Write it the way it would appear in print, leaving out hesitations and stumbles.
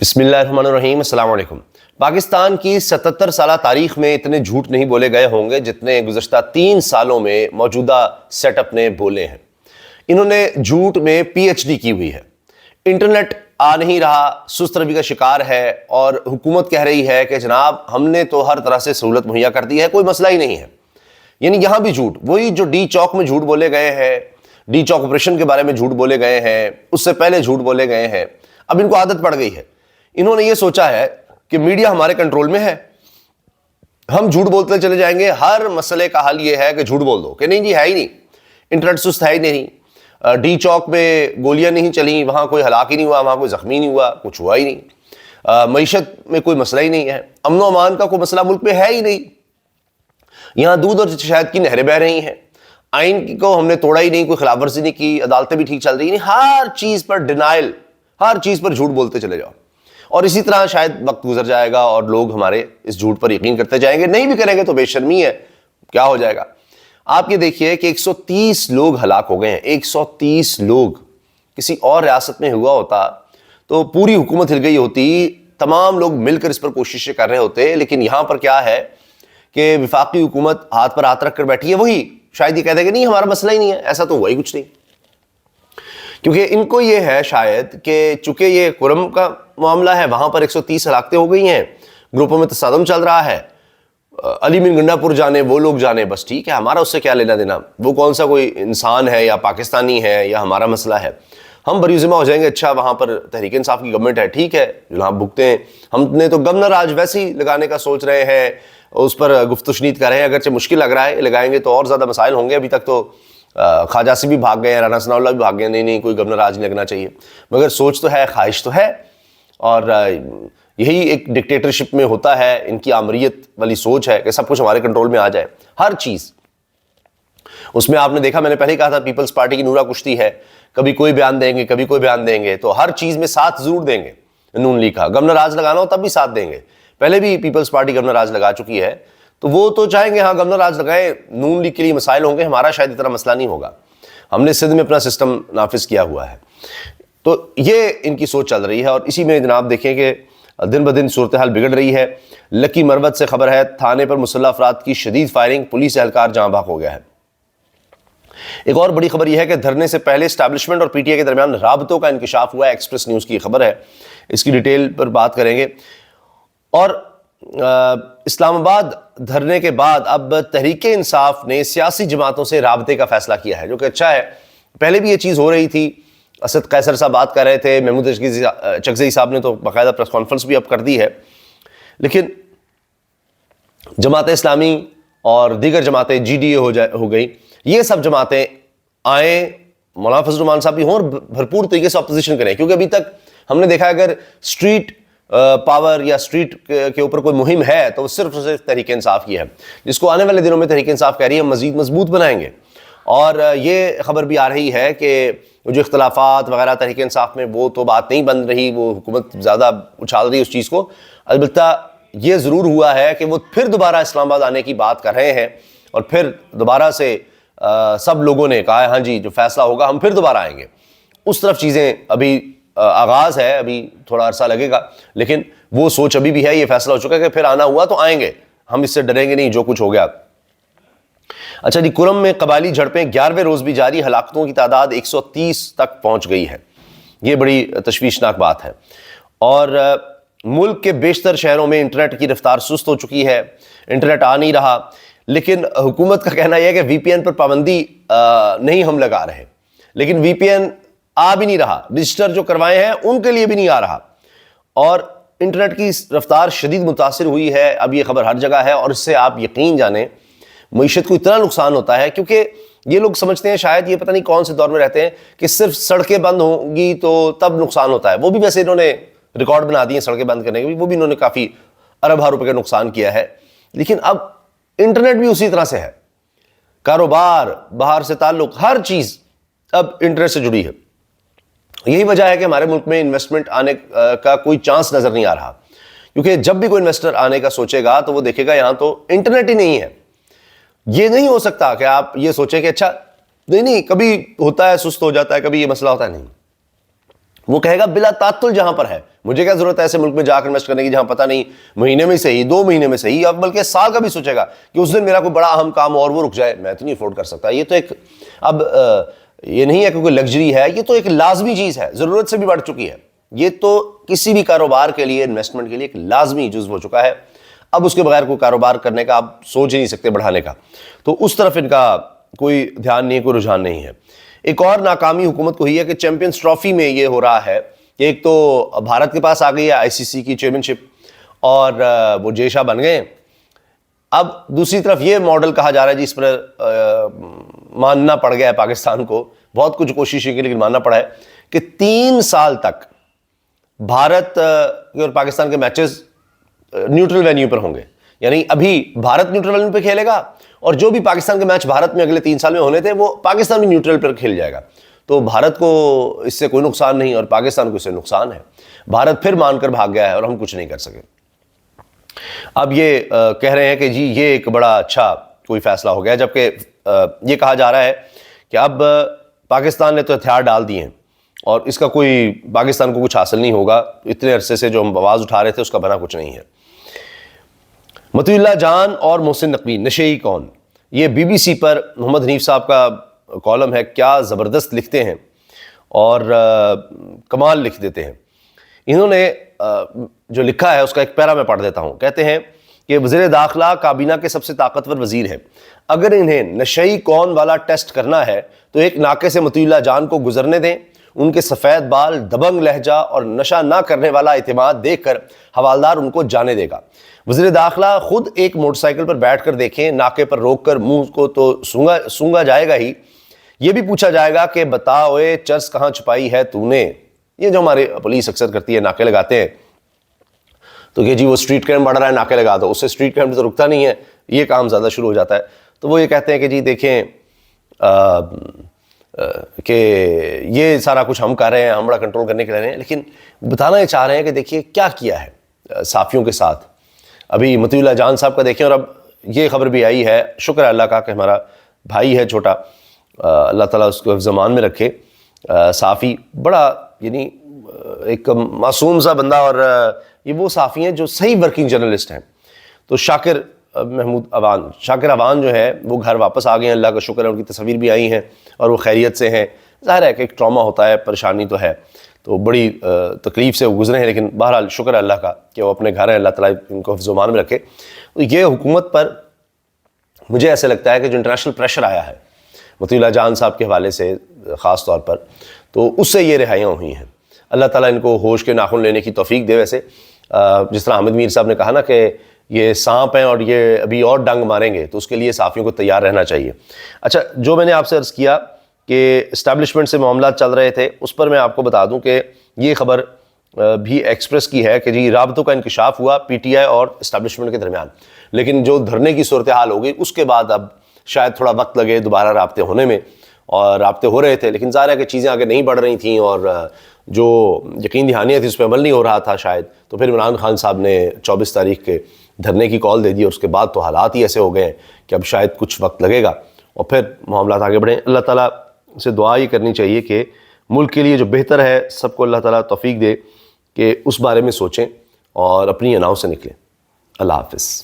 بسم اللہ الرحمن الرحیم، السلام علیکم۔ پاکستان کی 77 سالہ تاریخ میں اتنے جھوٹ نہیں بولے گئے ہوں گے جتنے گزشتہ 3 سالوں میں موجودہ سیٹ اپ نے بولے ہیں۔ انہوں نے جھوٹ میں پی ایچ ڈی کی ہوئی ہے۔ انٹرنیٹ آ نہیں رہا، سست روی کا شکار ہے، اور حکومت کہہ رہی ہے کہ جناب ہم نے تو ہر طرح سے سہولت مہیا کر دی ہے، کوئی مسئلہ ہی نہیں ہے۔ یعنی یہاں بھی جھوٹ، وہی جو ڈی چوک میں جھوٹ بولے گئے ہیں، ڈی چوک آپریشن کے بارے میں جھوٹ بولے گئے ہیں، اس سے پہلے جھوٹ بولے گئے ہیں، اب ان کو عادت پڑ گئی ہے۔ انہوں نے یہ سوچا ہے کہ میڈیا ہمارے کنٹرول میں ہے، ہم جھوٹ بولتے چلے جائیں گے، ہر مسئلے کا حل یہ ہے کہ جھوٹ بول دو کہ نہیں جی ہے ہی نہیں، انٹرنیٹ سست ہے ہی نہیں، ڈی چوک میں گولیاں نہیں چلیں، وہاں کوئی ہلاک ہی نہیں ہوا، وہاں کوئی زخمی نہیں ہوا، کچھ ہوا ہی نہیں، معیشت میں کوئی مسئلہ ہی نہیں ہے، امن و امان کا کوئی مسئلہ ملک میں ہے ہی نہیں، یہاں دودھ اور شہد کی نہریں بہہ رہی ہیں، آئین کو ہم نے توڑا ہی نہیں، کوئی خلاف ورزی نہیں کی، عدالتیں بھی ٹھیک چل رہی ہیں، ہر چیز پر ڈینائل، ہر چیز پر جھوٹ بولتے چلے جاؤ، اور اسی طرح شاید وقت گزر جائے گا اور لوگ ہمارے اس جھوٹ پر یقین کرتے جائیں گے۔ نہیں بھی کریں گے تو بے شرمی ہے، کیا ہو جائے گا۔ آپ یہ دیکھیے کہ 130 لوگ ہلاک ہو گئے ہیں، 130 لوگ۔ کسی اور ریاست میں ہوا ہوتا تو پوری حکومت ہل گئی ہوتی، تمام لوگ مل کر اس پر کوششیں کر رہے ہوتے، لیکن یہاں پر کیا ہے کہ وفاقی حکومت ہاتھ پر ہاتھ رکھ کر بیٹھی ہے، وہی شاید یہ کہہ دے کہ نہیں ہمارا مسئلہ ہی نہیں ہے، ایسا تو ہوا ہی کچھ نہیں، کیونکہ ان کو یہ ہے شاید کہ چونکہ یہ کرم کا معاملہ ہے، وہاں پر 130 ہلاکتیں ہو گئی ہیں، گروپوں میں تصادم چل رہا ہے، علی من گنڈا پور جانے وہ لوگ جانے، بس ٹھیک ہے، ہمارا اس سے کیا لینا دینا، وہ کون سا کوئی انسان ہے یا پاکستانی ہے یا ہمارا مسئلہ ہے، ہم بری ذمہ ہو جائیں گے۔ اچھا وہاں پر تحریک انصاف کی گورنمنٹ ہے، ٹھیک ہے، جناب بھگتے ہیں، ہم نے تو گورنر آج ویسے ہی لگانے کا سوچ رہے ہیں، اس پر گفت و شنید کر رہے ہیں، اگرچہ مشکل لگ رہا ہے، لگائیں گے تو اور زیادہ مسائل ہوں گے۔ ابھی تک تو خواجہ سے بھی بھاگ گئے ہیں، رانا ثناء اللہ بھی بھاگ گئے، نہیں کوئی گورنر آج نہیں لگنا چاہیے، مگر سوچ تو ہے، خواہش تو ہے، اور یہی ایک ڈکٹیٹرشپ میں ہوتا ہے، ان کی آمریت والی سوچ ہے کہ سب کچھ ہمارے کنٹرول میں آ جائے، ہر چیز۔ اس میں آپ نے دیکھا، میں نے پہلے ہی کہا تھا، پیپلز پارٹی کی نورا کشتی ہے، کبھی کوئی بیان دیں گے، کبھی کوئی بیان دیں گے، تو ہر چیز میں ساتھ ضرور دیں گے۔ نون لیگ کا گورنر آج لگانا ہو تب بھی ساتھ دیں گے، پہلے بھی پیپلز پارٹی گورنر آج لگا چکی ہے، تو وہ تو چاہیں گے ہاں گورنر آج لگائیں، نون لیگ کے لیے مسائل ہوں گے، ہمارا شاید اتنا مسئلہ نہیں ہوگا، ہم نے سندھ میں اپنا سسٹم نافذ کیا ہوا ہے۔ تو یہ ان کی سوچ چل رہی ہے، اور اسی میں جناب دیکھیں کہ دن بدن صورتحال بگڑ رہی ہے۔ لکی مروت سے خبر ہے، تھانے پر مسلح افراد کی شدید فائرنگ، پولیس اہلکار جاں بحق ہو گیا ہے۔ ایک اور بڑی خبر یہ ہے کہ دھرنے سے پہلے اسٹیبلشمنٹ اور پی ٹی آئی کے درمیان رابطوں کا انکشاف ہوا ہے، ایکسپریس نیوز کی خبر ہے، اس کی ڈیٹیل پر بات کریں گے۔ اور اسلام آباد دھرنے کے بعد اب تحریک انصاف نے سیاسی جماعتوں سے رابطے کا فیصلہ کیا ہے، جو کہ اچھا ہے، پہلے بھی یہ چیز ہو رہی تھی، اسد قیصر صاحب بات کر رہے تھے، محمود چکزئی صاحب نے تو باقاعدہ پریس کانفرنس بھی اب کر دی ہے، لیکن جماعت اسلامی اور دیگر جماعتیں، جی ڈی اے ہو گئی، یہ سب جماعتیں آئیں، مولانا فضل الرحمان صاحب بھی ہوں اور بھرپور طریقے سے اپوزیشن کریں، کیونکہ ابھی تک ہم نے دیکھا اگر اسٹریٹ پاور یا اسٹریٹ کے اوپر کوئی مہم ہے تو وہ صرف تحریک انصاف کی ہے، جس کو آنے والے دنوں میں تحریک انصاف کہہ رہی ہے مزید مضبوط بنائیں گے۔ اور یہ خبر بھی آ رہی ہے کہ جو اختلافات وغیرہ تحریک انصاف میں، وہ تو بات نہیں بن رہی، وہ حکومت زیادہ اچھال رہی ہے اس چیز کو، البتہ یہ ضرور ہوا ہے کہ وہ پھر دوبارہ اسلام آباد آنے کی بات کر رہے ہیں، اور پھر دوبارہ سے سب لوگوں نے کہا ہے ہاں جی جو فیصلہ ہوگا ہم پھر دوبارہ آئیں گے۔ اس طرف چیزیں ابھی آغاز ہے، ابھی تھوڑا عرصہ لگے گا، لیکن وہ سوچ ابھی بھی ہے، یہ فیصلہ ہو چکا ہے کہ پھر آنا ہوا تو آئیں گے، ہم اس سے ڈریں گے نہیں جو کچھ ہو گیا۔ اچھا جی، کرم میں قبائلی جھڑپیں 11ویں روز بھی جاری، ہلاکتوں کی تعداد 130 تک پہنچ گئی ہے، یہ بڑی تشویشناک بات ہے۔ اور ملک کے بیشتر شہروں میں انٹرنیٹ کی رفتار سست ہو چکی ہے، انٹرنیٹ آ نہیں رہا، لیکن حکومت کا کہنا یہ ہے کہ وی پی این پر پابندی نہیں ہم لگا رہے، لیکن وی پی این آ بھی نہیں رہا، رجسٹر جو کروائے ہیں ان کے لیے بھی نہیں آ رہا، اور انٹرنیٹ کی رفتار شدید متاثر ہوئی ہے، اب یہ خبر ہر جگہ ہے، اور اس سے آپ یقین جانیں معیشت کو اتنا نقصان ہوتا ہے، کیونکہ یہ لوگ سمجھتے ہیں شاید، یہ پتہ نہیں کون سے دور میں رہتے ہیں، کہ صرف سڑکیں بند ہوں گی تو تب نقصان ہوتا ہے، وہ بھی ویسے انہوں نے ریکارڈ بنا دیے سڑکیں بند کرنے کے، وہ بھی انہوں نے کافی ارب روپے کا نقصان کیا ہے، لیکن اب انٹرنیٹ بھی اسی طرح سے ہے، کاروبار، باہر سے تعلق، ہر چیز اب انٹرنیٹ سے جڑی ہے۔ یہی وجہ ہے کہ ہمارے ملک میں انویسٹمنٹ آنے کا کوئی چانس نظر نہیں آ رہا، کیونکہ جب بھی کوئی انویسٹر آنے کا سوچے گا تو وہ دیکھے گا یہاں تو انٹرنیٹ ہی نہیں ہے۔ یہ نہیں ہو سکتا کہ آپ یہ سوچیں کہ اچھا نہیں کبھی ہوتا ہے، سست ہو جاتا ہے، کبھی یہ مسئلہ ہوتا ہے، نہیں، وہ کہے گا بلا تعطل جہاں پر ہے. مجھے کیا ضرورت ہے ایسے ملک میں جا کر انویسٹ کرنے کی جہاں پتہ نہیں مہینے میں صحیح 2 مہینے میں صحیح اب بلکہ سال کا بھی سوچے گا کہ اس دن میرا کوئی بڑا اہم کام اور وہ رک جائے, میں تو نہیں افورڈ کر سکتا. یہ تو ایک اب یہ نہیں ہے کہ کوئی لگژری ہے, یہ تو ایک لازمی چیز ہے, ضرورت سے بھی بڑھ چکی ہے. یہ تو کسی بھی کاروبار کے لیے انویسٹمنٹ کے لیے ایک لازمی جزو ہو چکا ہے. اب اس کے بغیر کوئی کاروبار کرنے کا آپ سوچ ہی نہیں سکتے بڑھانے کا. تو اس طرف ان کا کوئی دھیان نہیں, کوئی رجحان نہیں ہے. ایک اور ناکامی حکومت کو ہی ہے کہ چیمپئنز ٹرافی میں یہ ہو رہا ہے کہ ایک تو بھارت کے پاس آ گئی ہے آئی سی سی کی چیئرمین شپ اور وہ جے شاہ بن گئے. اب دوسری طرف یہ ماڈل کہا جا رہا ہے جس پر ماننا پڑ گیا ہے پاکستان کو, بہت کچھ کوشش کی لیکن ماننا پڑا ہے کہ 3 سال تک بھارت اور پاکستان کے میچز نیوٹرل وینیو پر ہوں گے. یعنی ابھی بھارت نیوٹرل وینیو پہ کھیلے گا اور جو بھی پاکستان کے میچ بھارت میں اگلے 3 سال میں ہونے تھے وہ پاکستان بھی نیوٹرل پر کھیل جائے گا. تو بھارت کو اس سے کوئی نقصان نہیں اور پاکستان کو اس سے نقصان ہے. بھارت پھر مان کر بھاگ گیا ہے اور ہم کچھ نہیں کر سکے. اب یہ کہہ رہے ہیں کہ جی یہ ایک بڑا اچھا کوئی فیصلہ ہو گیا, جبکہ یہ کہا جا رہا ہے کہ اب پاکستان نے تو ہتھیار ڈال دیے ہیں اور اس کا کوئی پاکستان کو کچھ حاصل نہیں ہوگا. اتنے عرصے سے جو ہم آواز اٹھا رہے تھے اس کا بنا کچھ نہیں ہے. مطیع اللہ جان اور محسن نقوی نشئی کون, یہ بی بی سی پر محمد حنیف صاحب کا کالم ہے. کیا زبردست لکھتے ہیں اور کمال لکھ دیتے ہیں. انہوں نے جو لکھا ہے اس کا ایک پیرا میں پڑھ دیتا ہوں. کہتے ہیں کہ وزیر داخلہ کابینہ کے سب سے طاقتور وزیر ہیں, اگر انہیں نشئی کون والا ٹیسٹ کرنا ہے تو ایک ناقے سے مطیع اللہ جان کو گزرنے دیں. ان کے سفید بال, دبنگ لہجہ اور نشہ نہ کرنے والا اعتماد دیکھ کر حوالدار ان کو جانے دے گا. وزیر داخلہ خود ایک موٹر سائیکل پر بیٹھ کر دیکھیں, ناکے پر روک کر منہ کو تو سونگا جائے گا ہی, یہ بھی پوچھا جائے گا کہ بتا اوئے چرس کہاں چھپائی ہے تو نے. یہ جو ہمارے پولیس اکثر کرتی ہے, ناکے لگاتے ہیں تو کہ جی وہ اسٹریٹ کرائم بڑھ رہا ہے ناکے لگا دو, اس سے اسٹریٹ کرائم تو رکتا نہیں ہے, یہ کام زیادہ شروع ہو جاتا ہے. تو وہ یہ کہتے ہیں کہ جی دیکھیں کہ یہ سارا کچھ ہم کر رہے ہیں, ہم بڑا کنٹرول کرنے کے رہے ہیں, لیکن بتانا یہ چاہ رہے ہیں کہ دیکھیے کیا کیا ہے صحافیوں کے ساتھ. ابھی مطیع اللہ جان صاحب کا دیکھیں, اور اب یہ خبر بھی آئی ہے, شکر ہے اللہ کا کہ ہمارا بھائی ہے چھوٹا, اللہ تعالیٰ اس کو حفظ امان میں رکھے, صحافی بڑا یعنی ایک معصوم سا بندہ, اور یہ وہ صحافی ہیں جو صحیح ورکنگ جرنلسٹ ہیں. تو شاکر اوان جو ہے وہ گھر واپس آ گئے ہیں, اللہ کا شکر ہے, ان کی تصاویر بھی آئی ہیں اور وہ خیریت سے ہیں. ظاہر ہے کہ ایک ٹراما ہوتا ہے, پریشانی تو ہے, تو بڑی تکلیف سے وہ گزرے ہیں, لیکن بہرحال شکر ہے اللہ کا کہ وہ اپنے گھر ہیں, اللہ تعالیٰ ان کو حفظ و امان میں رکھے. تو یہ حکومت پر مجھے ایسے لگتا ہے کہ جو انٹرنیشنل پریشر آیا ہے مطیع اللہ جان صاحب کے حوالے سے خاص طور پر, تو اس سے یہ رہائیاں ہوئی ہیں. اللہ تعالیٰ ان کو ہوش کے ناخن لینے کی توفیق دے. ویسے جس طرح حامد میر صاحب نے کہا نا کہ یہ سانپ ہیں اور یہ ابھی اور ڈنگ ماریں گے, تو اس کے لیے صحافیوں کو تیار رہنا چاہیے. اچھا, جو میں نے آپ سے عرض کیا کہ اسٹیبلشمنٹ سے معاملات چل رہے تھے, اس پر میں آپ کو بتا دوں کہ یہ خبر بھی ایکسپریس کی ہے کہ جی رابطوں کا انکشاف ہوا پی ٹی آئی اور اسٹیبلشمنٹ کے درمیان, لیکن جو دھرنے کی صورتحال ہو گئی اس کے بعد اب شاید تھوڑا وقت لگے دوبارہ رابطے ہونے میں, اور رابطے ہو رہے تھے, لیکن ظاہر ہے کہ چیزیں آگے نہیں بڑھ رہی تھیں اور جو یقین دہانیت تھی اس پہ عمل نہیں ہو رہا تھا شاید. تو پھر عمران خان صاحب نے 24 تاریخ کے دھرنے کی کال دے دی, اور اس کے بعد تو حالات ہی ایسے ہو گئے ہیں کہ اب شاید کچھ وقت لگے گا اور پھر معاملات آگے بڑھیں. اللہ تعالیٰ سے دعا یہ کرنی چاہیے کہ ملک کے لیے جو بہتر ہے سب کو اللہ تعالیٰ توفیق دے کہ اس بارے میں سوچیں اور اپنی اناؤں سے نکلیں. اللہ حافظ.